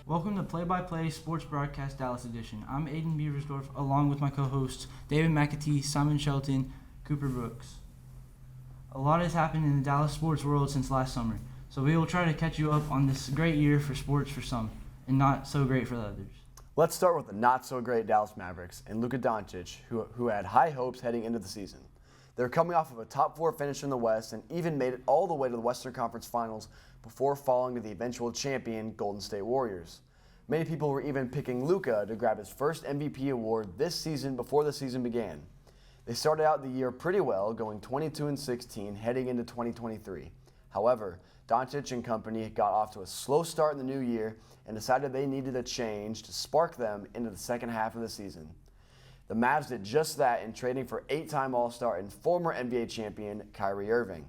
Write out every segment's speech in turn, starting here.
Welcome to Play-by-Play Sports Broadcast Dallas Edition. I'm Aiden Beaversdorf, along with my co-hosts David McAtee, Simon Shelton, Cooper Brooks. A lot has happened in the Dallas sports world since last summer, so we will try to catch you up on this great year for sports for some, and not so great for the others. Let's start with the not-so-great Dallas Mavericks and Luka Doncic, who had high hopes heading into the season. They're coming off of a top-4 finish in the West and even made it all the way to the Western Conference Finals before falling to the eventual champion Golden State Warriors. Many people were even picking Luka to grab his first MVP award this season before the season began. They started out the year pretty well, going 22-16 heading into 2023. However, Doncic and company got off to a slow start in the new year and decided they needed a change to spark them into the second half of the season. The Mavs did just that in trading for 8-time All-Star and former NBA champion Kyrie Irving.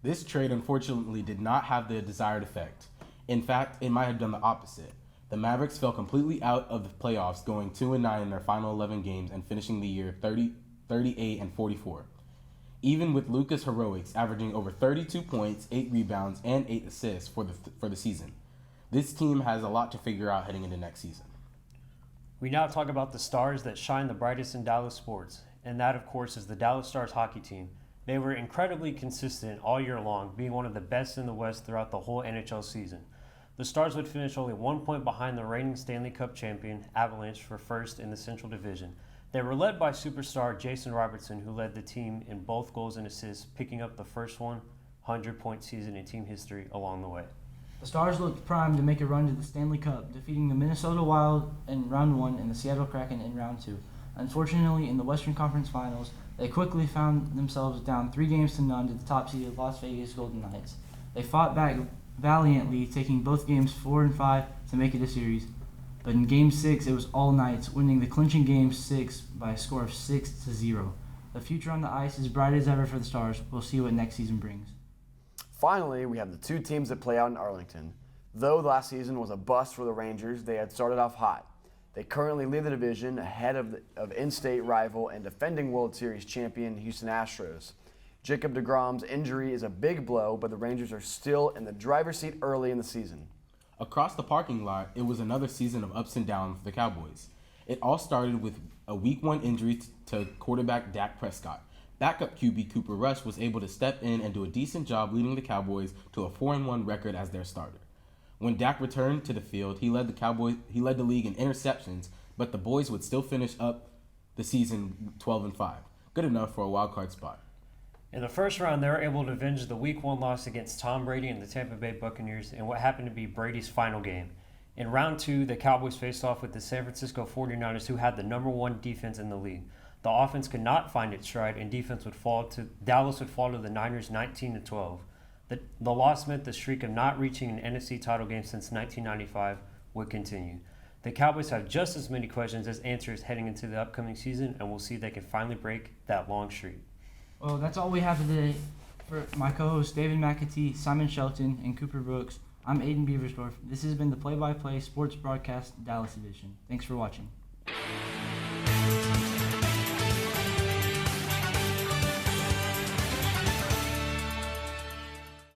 This trade unfortunately did not have the desired effect. In fact, it might have done the opposite. The Mavericks fell completely out of the playoffs, going 2-9 in their final 11 games and finishing the year 38-44. Even with Luka's heroics, averaging over 32 points, 8 rebounds, and 8 assists for the season. This team has a lot to figure out heading into next season. We now talk about the stars that shine the brightest in Dallas sports, and that, of course, is the Dallas Stars hockey team. They were incredibly consistent all year long, being one of the best in the West throughout the whole NHL season. The Stars would finish only 1 point behind the reigning Stanley Cup champion, Avalanche, for first in the Central Division. They were led by superstar Jason Robertson, who led the team in both goals and assists, picking up the first 100-point season in team history along the way. The Stars looked primed to make a run to the Stanley Cup, defeating the Minnesota Wild in Round 1 and the Seattle Kraken in Round 2. Unfortunately, in the Western Conference Finals, they quickly found themselves down 3-0 to the top-seeded Las Vegas Golden Knights. They fought back valiantly, taking both games 4 and 5 to make it a series. But in Game 6, it was all Knights, winning the clinching Game 6 by a score of 6-0. The future on the ice is bright as ever for the Stars. We'll see what next season brings. Finally, we have the two teams that play out in Arlington. Though the last season was a bust for the Rangers, they had started off hot. They currently lead the division ahead of in-state rival and defending World Series champion Houston Astros. Jacob deGrom's injury is a big blow, but the Rangers are still in the driver's seat early in the season. Across the parking lot, it was another season of ups and downs for the Cowboys. It all started with a Week 1 injury to quarterback Dak Prescott. Backup QB Cooper Rush was able to step in and do a decent job leading the Cowboys to a 4-1 record as their starter. When Dak returned to the field, he led the league in interceptions, but the boys would still finish up the season 12-5. Good enough for a wild card spot. In the first round, they were able to avenge the Week 1 loss against Tom Brady and the Tampa Bay Buccaneers in what happened to be Brady's final game. In Round 2, the Cowboys faced off with the San Francisco 49ers, who had the number 1 defense in the league. The offense could not find its stride, and Dallas would fall to the Niners 19-12. The loss meant the streak of not reaching an NFC title game since 1995 would continue. The Cowboys have just as many questions as answers heading into the upcoming season, and we'll see if they can finally break that long streak. Well, that's all we have today. For my co-hosts David McAtee, Simon Shelton, and Cooper Brooks, I'm Aiden Beaversdorf. This has been the Play-by-Play Sports Broadcast Dallas Edition. Thanks for watching.